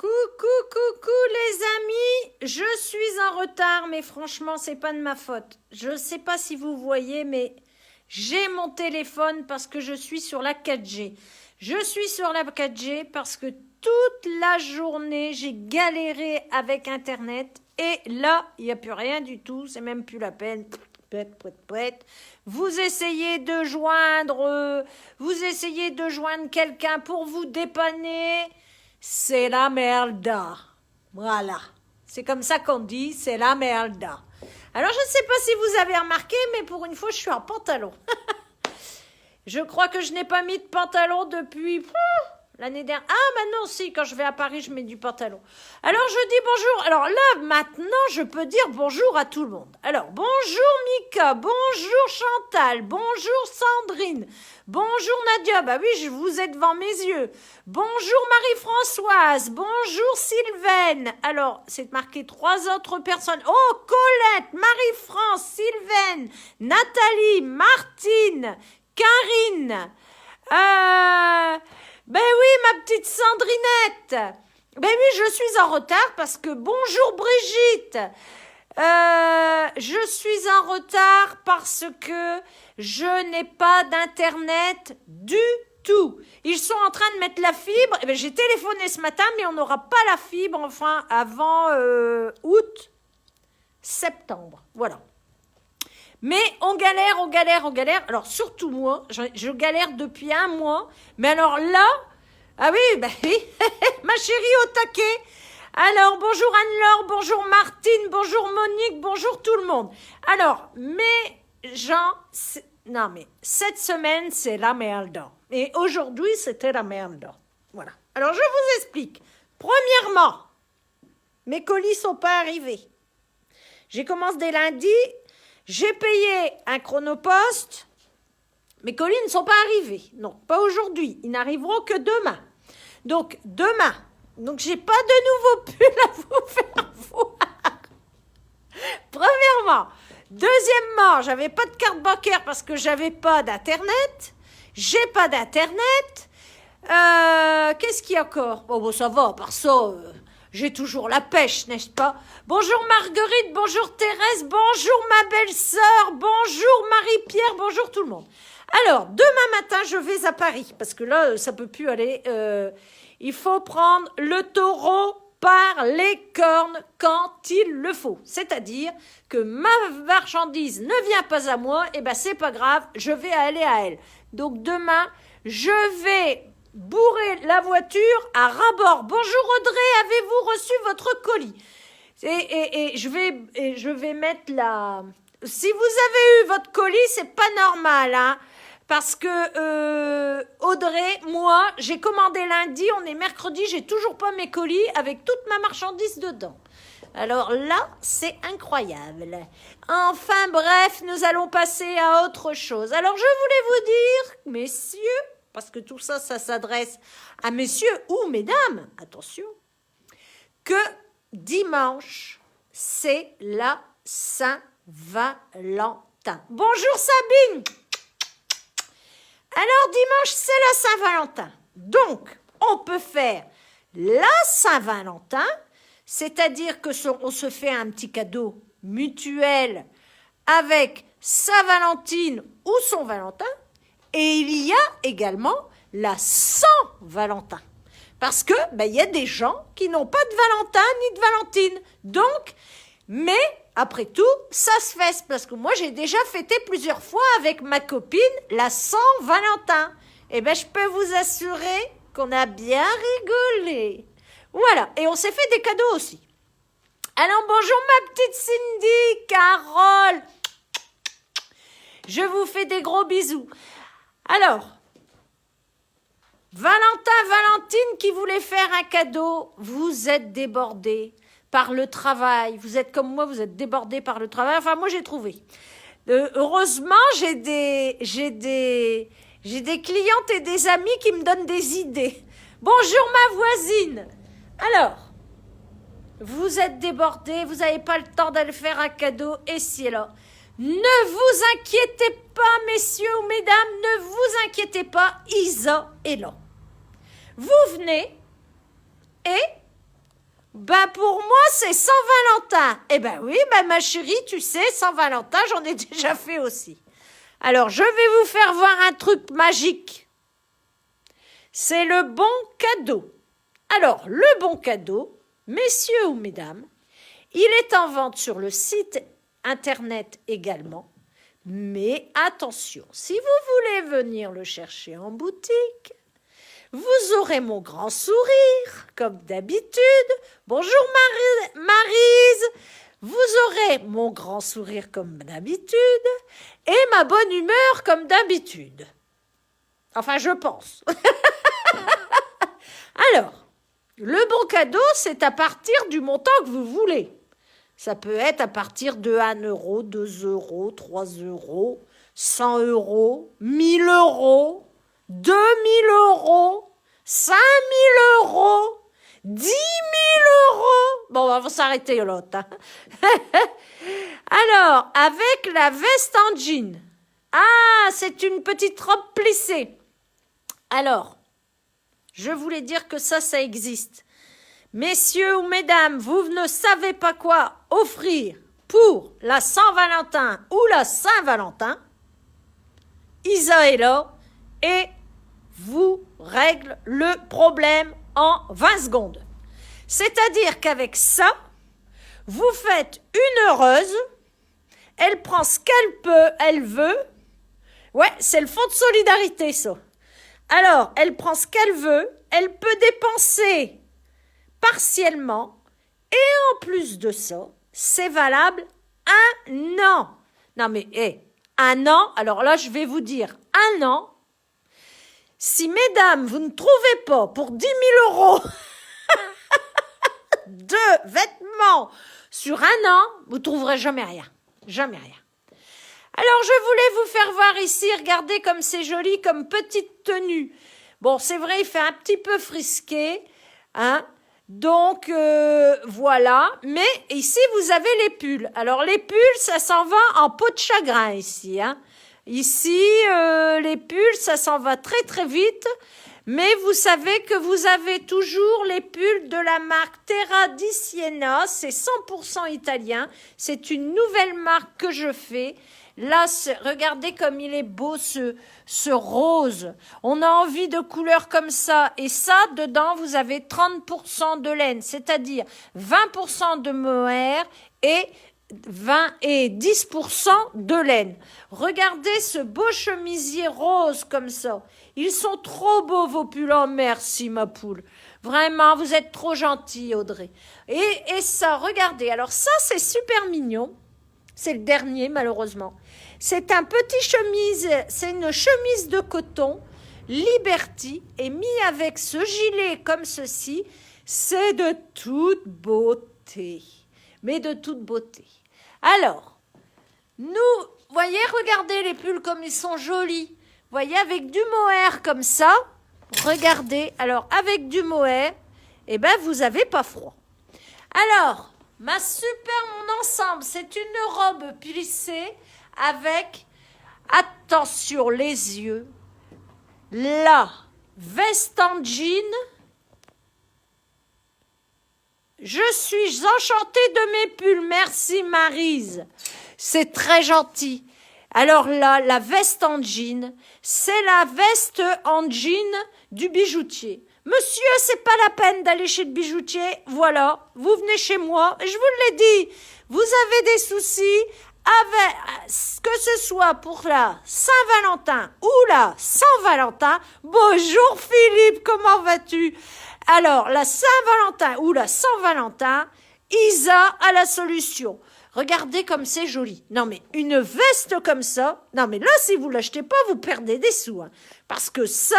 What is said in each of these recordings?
Coucou les amis, je suis en retard, mais franchement, c'est pas de ma faute. Je sais pas si vous voyez, mais j'ai mon téléphone parce que je suis sur la 4G. Je suis sur la 4G parce que toute la journée, j'ai galéré avec Internet et là, il n'y a plus rien du tout, c'est même plus la peine. Vous essayez de joindre quelqu'un pour vous dépanner. C'est la merda. Voilà. C'est comme ça qu'on dit, c'est la merda. Alors, je ne sais pas si vous avez remarqué, mais pour une fois, je suis en pantalon. Je crois que je n'ai pas mis de pantalon depuis l'année dernière. Ah, maintenant, si, quand je vais à Paris, je mets du pantalon. Alors, je dis bonjour. Alors là, maintenant, je peux dire bonjour à tout le monde. Alors, bonjour Mika, bonjour Chantal, bonjour Sandrine, bonjour Nadia. Bah oui, je vous ai devant mes yeux. Bonjour Marie-Françoise, bonjour Sylvaine. Alors, c'est marqué 3 autres personnes. Oh, Colette, Marie-France, Sylvaine, Nathalie, Martine, Karine. Ben oui, ma petite Sandrinette. Ben oui, je suis en retard parce que bonjour Brigitte. Je suis en retard parce que je n'ai pas d'internet du tout. Ils sont en train de mettre la fibre. Eh ben, j'ai téléphoné ce matin, mais on n'aura pas la fibre enfin avant août, septembre. Voilà. Mais on galère. Alors, surtout moi, je galère depuis 1 mois. Mais alors là, ah oui, ben oui, ma chérie au taquet. Alors, bonjour Anne-Laure, bonjour Martine, bonjour Monique, bonjour tout le monde. Alors, mes gens, non mais, cette semaine, c'est la merde. Et aujourd'hui, c'était la merde. Voilà. Alors, je vous explique. Premièrement, mes colis sont pas arrivés. J'ai commencé dès lundi. J'ai payé un chronopost, mes colis ne sont pas arrivés. Non, pas aujourd'hui. Ils n'arriveront que demain. Donc, demain. Donc, j'ai pas de nouveau pull à vous faire voir. Premièrement. Deuxièmement, j'avais pas de carte bancaire parce que j'avais pas d'internet. J'ai pas d'internet. Qu'est-ce qu'il y a encore? Oh, bon, ça va, à part ça... J'ai toujours la pêche, n'est-ce pas? Bonjour Marguerite, bonjour Thérèse, bonjour ma belle-sœur, bonjour Marie-Pierre, bonjour tout le monde. Alors, demain matin, je vais à Paris, parce que là, ça peut plus aller. Il faut prendre le taureau par les cornes quand il le faut. C'est-à-dire que ma marchandise ne vient pas à moi, et ben c'est pas grave, je vais aller à elle. Donc demain, je vais... bourrer la voiture à ras-bord. Bonjour Audrey, avez-vous reçu votre colis? Et je vais mettre la... Si vous avez eu votre colis, c'est pas normal, hein, parce que Audrey, moi, j'ai commandé lundi, on est mercredi, j'ai toujours pas mes colis avec toute ma marchandise dedans. Alors là, c'est incroyable. Enfin bref, nous allons passer à autre chose. Alors je voulais vous dire, messieurs, parce que tout ça, ça s'adresse à messieurs ou mesdames, attention, que dimanche, c'est la Saint-Valentin. Bonjour Sabine. Alors dimanche, c'est la Saint-Valentin. Donc, on peut faire la Saint-Valentin, c'est-à-dire que on se fait un petit cadeau mutuel avec sa Valentine ou son Valentin. Et il y a également la Saint-Valentin. Parce que, il y a des gens qui n'ont pas de Valentin ni de Valentine. Donc, mais, après tout, ça se fait. Parce que moi, j'ai déjà fêté plusieurs fois avec ma copine la Saint-Valentin. Eh bien, je peux vous assurer qu'on a bien rigolé. Voilà. Et on s'est fait des cadeaux aussi. Alors, bonjour ma petite Cindy, Carole. Je vous fais des gros bisous. Alors, Valentine qui voulait faire un cadeau, vous êtes débordés par le travail. Vous êtes comme moi, vous êtes débordés par le travail. Enfin, moi, j'ai trouvé. Heureusement, j'ai des clientes et des amis qui me donnent des idées. Bonjour ma voisine. Alors, vous êtes débordés, vous n'avez pas le temps d'aller faire un cadeau, et si là. Ne vous inquiétez pas, messieurs ou mesdames, ne vous inquiétez pas, Isa est là. Vous venez et Ben pour moi, c'est Saint-Valentin. Eh ben oui, ben ma chérie, tu sais, Saint-Valentin, j'en ai déjà fait aussi. Alors, je vais vous faire voir un truc magique. C'est le bon cadeau. Alors, le bon cadeau, messieurs ou mesdames, il est en vente sur le site internet également. Mais attention, si vous voulez venir le chercher en boutique, vous aurez mon grand sourire, comme d'habitude. Bonjour Maryse. Vous aurez mon grand sourire comme d'habitude et ma bonne humeur comme d'habitude. Enfin, je pense. Alors, le bon cadeau, c'est à partir du montant que vous voulez. Ça peut être à partir de 1 euro, 2 euros, 3 euros, 100 euros, 1000 euros, 2000 euros, 5000 euros, 10 000 euros. Bon, on va s'arrêter l'autre. Hein. Alors, avec la veste en jean. Ah, c'est une petite robe plissée. Alors, je voulais dire que ça existe. Messieurs ou mesdames, vous ne savez pas quoi offrir pour la Saint-Valentin ou la Saint-Valentin, Isa est là et vous règle le problème en 20 secondes. C'est-à-dire qu'avec ça, vous faites une heureuse, elle prend ce qu'elle peut, elle veut. Ouais, c'est le fonds de solidarité, ça. Alors, elle prend ce qu'elle veut, elle peut dépenser partiellement, et en plus de ça, c'est valable 1 an. Non mais, 1 an, alors là, je vais vous dire, 1 an, si mesdames, vous ne trouvez pas pour 10 000 euros de vêtements sur 1 an, vous ne trouverez jamais rien. Jamais rien. Alors, je voulais vous faire voir ici, regardez comme c'est joli, comme petite tenue. Bon, c'est vrai, il fait un petit peu frisqué, hein. Donc, voilà. Mais ici, vous avez les pulls. Alors, les pulls, ça s'en va en peau de chagrin ici, hein. Ici, les pulls, ça s'en va très, très vite. Mais vous savez que vous avez toujours les pulls de la marque Terra di Siena. C'est 100% italien. C'est une nouvelle marque que je fais. Là, regardez comme il est beau ce rose. On a envie de couleurs comme ça. Et ça, dedans, vous avez 30% de laine, c'est-à-dire 20% de mohair et 10% de laine. Regardez ce beau chemisier rose comme ça. Ils sont trop beaux, vos pulls. Oh, merci, ma poule. Vraiment, vous êtes trop gentille, Audrey. Et ça, regardez. Alors ça, c'est super mignon. C'est le dernier, malheureusement. C'est un petit chemise, c'est une chemise de coton, Liberty, et mis avec ce gilet comme ceci, c'est de toute beauté. Mais de toute beauté. Alors, nous, voyez, regardez les pulls comme ils sont jolis. Voyez, avec du mohair comme ça, regardez. Alors, avec du mohair, eh ben, vous n'avez pas froid. Alors, ma super, mon ensemble, c'est une robe plissée avec, attention, les yeux, la veste en jean. Je suis enchantée de mes pulls, merci Maryse, c'est très gentil. Alors là, la veste en jean, c'est la veste en jean du bijoutier. Monsieur, c'est pas la peine d'aller chez le bijoutier, voilà, vous venez chez moi, je vous l'ai dit, vous avez des soucis, que ce soit pour la Saint-Valentin ou la Saint-Valentin, bonjour Philippe, comment vas-tu? Alors, la Saint-Valentin ou la Saint-Valentin, Isa a la solution. Regardez comme c'est joli. Non mais, une veste comme ça, non mais là, si vous l'achetez pas, vous perdez des sous. Hein, parce que ça,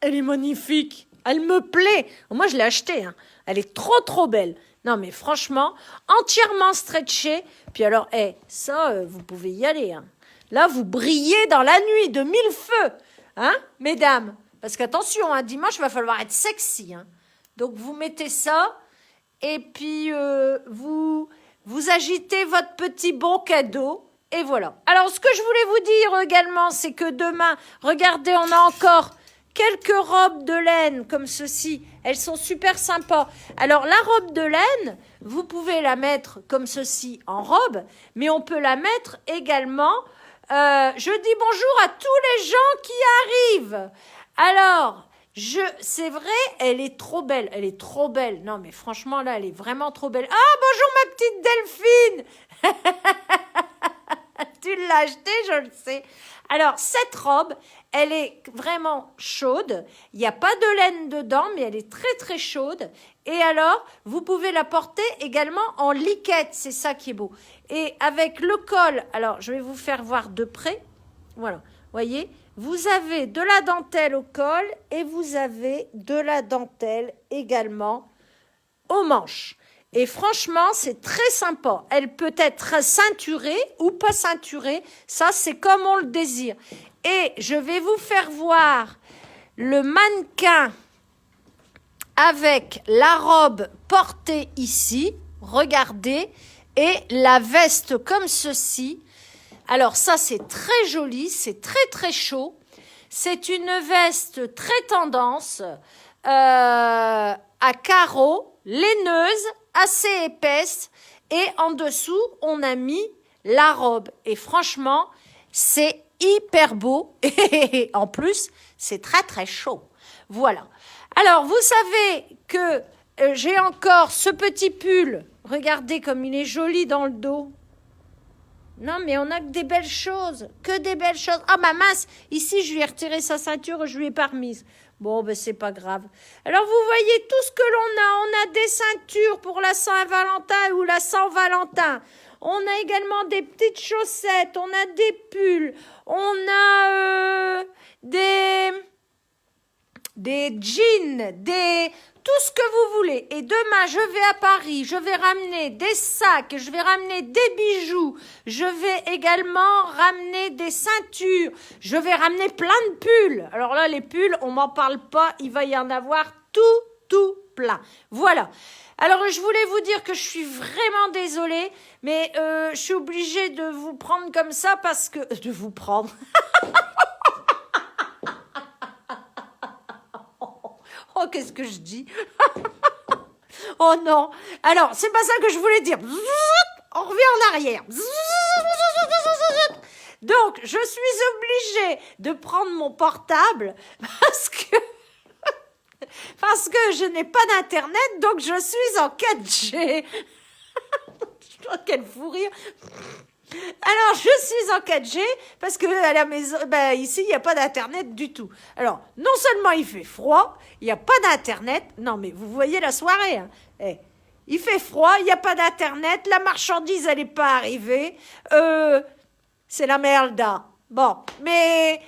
elle est magnifique, elle me plaît. Moi, je l'ai achetée, hein. Elle est trop, trop belle. Non mais franchement, entièrement stretchée. Puis alors, ça, vous pouvez y aller. Hein. Là, vous brillez dans la nuit de 1000 feux, hein, mesdames. Parce qu'attention, hein, dimanche, il va falloir être sexy. Hein. Donc, vous mettez ça et puis vous agitez votre petit bon cadeau. Et voilà. Alors, ce que je voulais vous dire également, c'est que demain, regardez, on a encore quelques robes de laine comme ceci. Elles sont super sympas. Alors, la robe de laine, vous pouvez la mettre comme ceci en robe, mais on peut la mettre également. Je dis bonjour à tous les gens qui arrivent. Alors, c'est vrai, elle est trop belle. Elle est trop belle. Non, mais franchement, là, elle est vraiment trop belle. Ah, bonjour ma petite Delphine. Tu l'as achetée, je le sais. Alors, cette robe, elle est vraiment chaude. Il n'y a pas de laine dedans, mais elle est très, très chaude. Et alors, vous pouvez la porter également en liquette. C'est ça qui est beau. Et avec le col, alors, je vais vous faire voir de près. Voilà, voyez, vous avez de la dentelle au col et vous avez de la dentelle également aux manches. Et franchement, c'est très sympa. Elle peut être ceinturée ou pas ceinturée. Ça, c'est comme on le désire. Et je vais vous faire voir le mannequin avec la robe portée ici. Regardez. Et la veste comme ceci. Alors ça, c'est très joli. C'est très, très chaud. C'est une veste très tendance à carreaux, laineuse, assez épaisse, et en dessous, on a mis la robe. Et franchement, c'est hyper beau, et en plus, c'est très très chaud. Voilà. Alors, vous savez que j'ai encore ce petit pull. Regardez comme il est joli dans le dos. Non, mais on a que des belles choses, que des belles choses. Ah, ma mince, ici, je lui ai retiré sa ceinture, je lui ai pas remise. Bon, ben, c'est pas grave. Alors, vous voyez tout ce que l'on a. On a des ceintures pour la Saint-Valentin ou la Saint-Valentin. On a également des petites chaussettes, on a des pulls, on a des jeans, tout ce que vous voulez. Et demain, je vais à Paris, je vais ramener des sacs, je vais ramener des bijoux, je vais également ramener des ceintures, je vais ramener plein de pulls. Alors là, les pulls, on m'en parle pas, il va y en avoir tout plein. Voilà. Alors, je voulais vous dire que je suis vraiment désolée, mais je suis obligée de vous prendre comme ça parce que... De vous prendre... Oh, qu'est-ce que je dis? Oh non. Alors, c'est pas ça que je voulais dire. On revient en arrière. Donc, je suis obligée de prendre mon portable parce que je n'ai pas d'internet, donc je suis en 4G. Quel fou rire. Alors, je suis en 4G parce que à la maison, ici, il n'y a pas d'internet du tout. Alors, non seulement il fait froid, il n'y a pas d'internet. Non, mais vous voyez la soirée. Hein. Il fait froid, il n'y a pas d'internet, la marchandise, elle n'est pas arrivée. C'est la merda. Bon, mais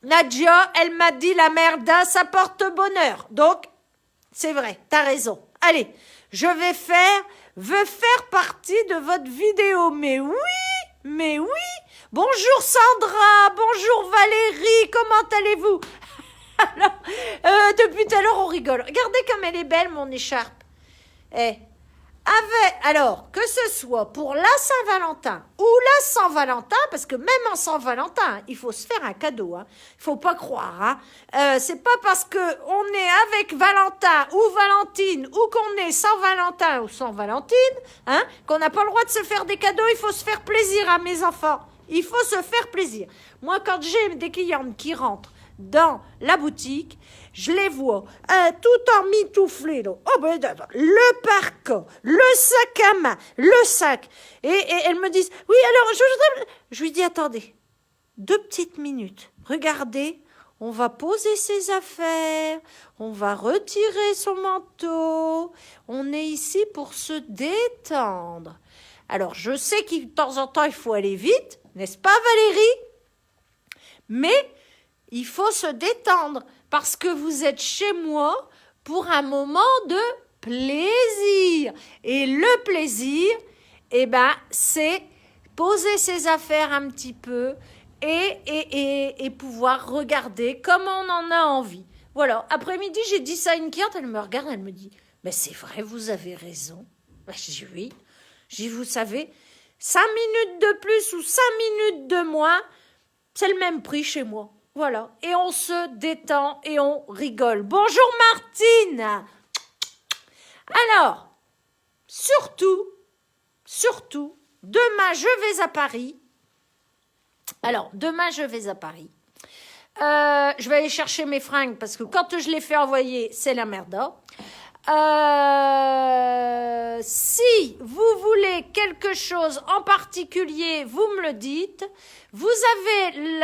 Nadia, elle m'a dit la merda, ça porte bonheur. Donc, c'est vrai, t'as raison. Allez, je vais faire partie de votre vidéo. Mais oui. Bonjour Sandra, bonjour Valérie, comment allez-vous? Alors, depuis tout à l'heure, on rigole. Regardez comme elle est belle, mon écharpe. Alors, que ce soit pour la Saint-Valentin ou la Saint-Valentin, parce que même en Saint-Valentin, il faut se faire un cadeau. Hein. Il faut pas croire. Hein. C'est pas parce que on est avec Valentin ou Valentine ou qu'on est Saint-Valentin ou Saint-Valentine, hein, qu'on n'a pas le droit de se faire des cadeaux. Il faut se faire plaisir à mes enfants. Il faut se faire plaisir. Moi, quand j'ai des clientes qui rentrent dans la boutique, je les vois tout en mitouflé. Oh, le parc, le sac à main, le sac. Et elles me disent, oui, alors, je lui dis, attendez, 2 petites minutes. Regardez, on va poser ses affaires, on va retirer son manteau. On est ici pour se détendre. Alors, je sais que de temps en temps, il faut aller vite, n'est-ce pas, Valérie? Mais il faut se détendre parce que vous êtes chez moi pour un moment de plaisir. Et le plaisir, c'est poser ses affaires un petit peu et pouvoir regarder comme on en a envie. Voilà, après-midi, j'ai dit ça à une cliente, elle me regarde, elle me dit « Mais c'est vrai, vous avez raison. » Je dis « Oui. » Je dis « Vous savez, 5 minutes de plus ou 5 minutes de moins, c'est le même prix chez moi. Voilà. Et on se détend et on rigole. Bonjour Martine. Alors, surtout, demain je vais à Paris. Alors, demain je vais à Paris. Je vais aller chercher mes fringues parce que quand je les fais envoyer, c'est la merde. Si vous voulez quelque chose en particulier, vous me le dites. Vous avez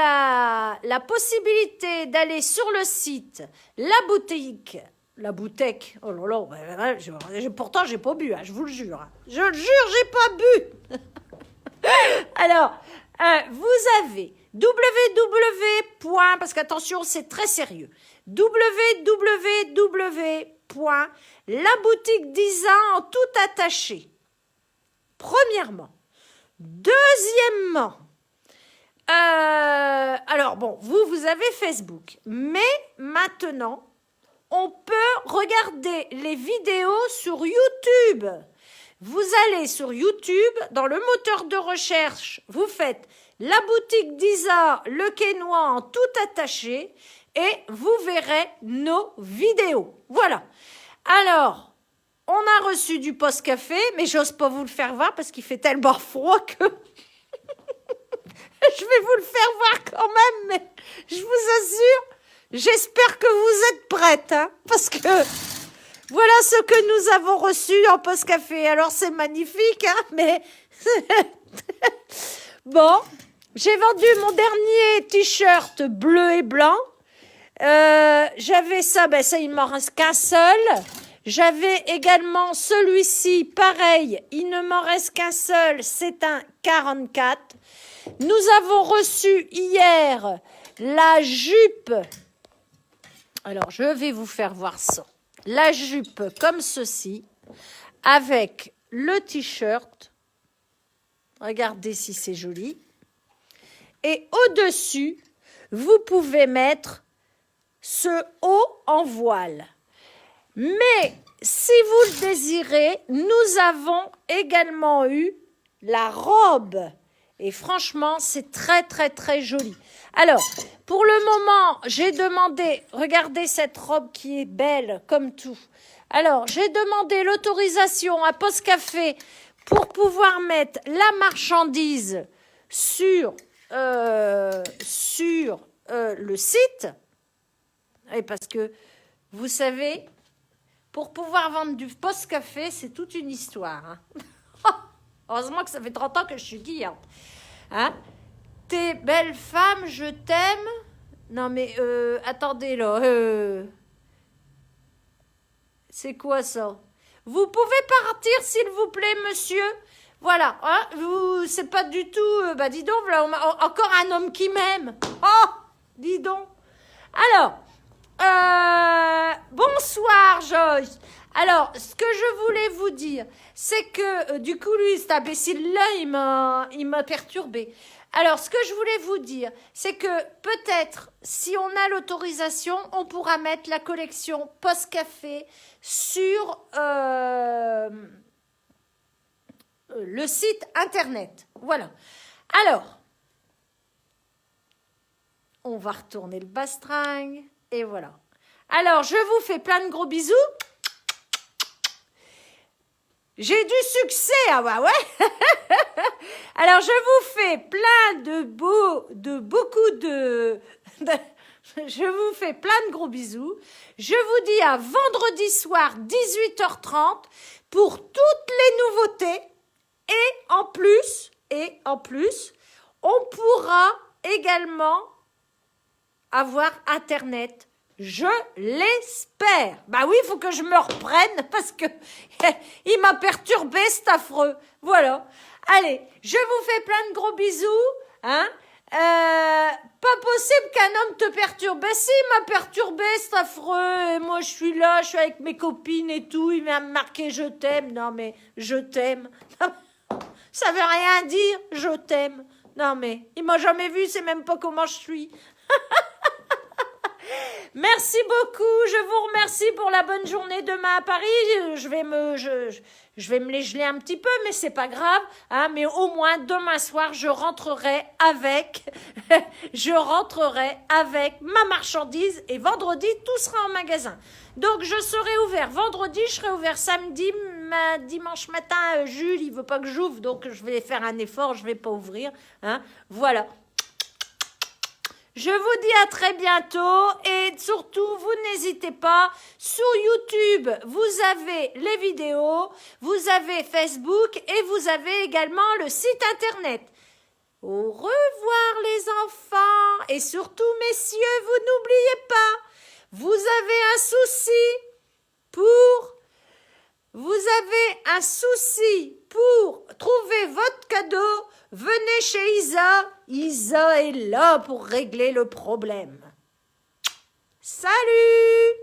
la possibilité d'aller sur le site La Boutique. La bouteille. Oh là là, pourtant j'ai pas bu, hein, je vous le jure. Hein. Je le jure, j'ai pas bu. Alors, vous avez parce qu'attention, c'est très sérieux. www.laboutiquedesign en tout attaché. Premièrement. Deuxièmement, alors bon, vous avez Facebook, mais maintenant, on peut regarder les vidéos sur YouTube. Vous allez sur YouTube, dans le moteur de recherche, vous faites La Boutique d'Isa, le Quénois en tout attaché, et vous verrez nos vidéos. Voilà. Alors, on a reçu du post-café, mais j'ose pas vous le faire voir parce qu'il fait tellement froid que je vais vous le faire voir quand même, mais je vous assure, j'espère que vous êtes prêtes, hein, parce que voilà ce que nous avons reçu en post-café. Alors, c'est magnifique, hein, mais bon, j'ai vendu mon dernier t-shirt bleu et blanc. J'avais ça, ça il m'en reste qu'un seul. J'avais également celui-ci, pareil, il ne m'en reste qu'un seul, c'est un 44. Nous avons reçu hier la jupe. Alors, je vais vous faire voir ça. La jupe comme ceci, avec le t-shirt. Regardez si c'est joli. Et au-dessus, vous pouvez mettre ce haut en voile. Mais si vous le désirez, nous avons également eu la robe. Et franchement, c'est très, très, très joli. Alors, pour le moment, j'ai demandé, regardez cette robe qui est belle comme tout. Alors, j'ai demandé l'autorisation à Postcafé pour pouvoir mettre la marchandise sur le site. Et parce que, vous savez, pour pouvoir vendre du Postcafé, c'est toute une histoire. Hein. Heureusement que ça fait 30 ans que je suis cliente. Hein? T'es belle femme, je t'aime. Non mais, attendez là. C'est quoi ça? Vous pouvez partir, s'il vous plaît, monsieur? Voilà. Hein? C'est pas du tout... dis donc, voilà, encore un homme qui m'aime. Oh, dis donc. Alors, bonsoir, Joyce. Alors, ce que je voulais vous dire, c'est que, du coup, lui, cet imbécile-là, il m'a perturbé. Alors, ce que je voulais vous dire, c'est que peut-être, si on a l'autorisation, on pourra mettre la collection Postcafé sur le site internet. Voilà. Alors, on va retourner le bastringue, et voilà. Alors, je vous fais plein de gros bisous. J'ai du succès, ah bah ouais. Alors, je vous fais plein je vous fais plein de gros bisous. Je vous dis à vendredi soir, 18h30, pour toutes les nouveautés. Et en plus, on pourra également avoir Internet. Je l'espère. Bah oui, il faut que je me reprenne parce que il m'a perturbé, cet affreux. Voilà. Allez, je vous fais plein de gros bisous. Hein. Pas possible qu'un homme te perturbe. Ben si, il m'a perturbé, cet affreux. Et moi, je suis là, je suis avec mes copines et tout. Il vient me marquer je t'aime. Non, mais je t'aime. Ça veut rien dire, je t'aime. Non, mais il m'a jamais vu, c'est même pas comment je suis. Merci beaucoup. Je vous remercie pour la bonne journée demain à Paris. Je vais me les geler un petit peu, mais c'est pas grave. Hein, mais au moins, demain soir, je rentrerai avec ma marchandise et vendredi, tout sera en magasin. Donc, je serai ouvert vendredi, je serai ouvert samedi, dimanche matin, Jules, il veut pas que j'ouvre, donc je vais faire un effort, je vais pas ouvrir. Hein, voilà. Je vous dis à très bientôt et surtout, vous n'hésitez pas, sur YouTube, vous avez les vidéos, vous avez Facebook et vous avez également le site internet. Au revoir les enfants et surtout, messieurs, vous n'oubliez pas, vous avez un souci pour trouver votre cadeau, venez chez Isa. Isa est là pour régler le problème. Salut!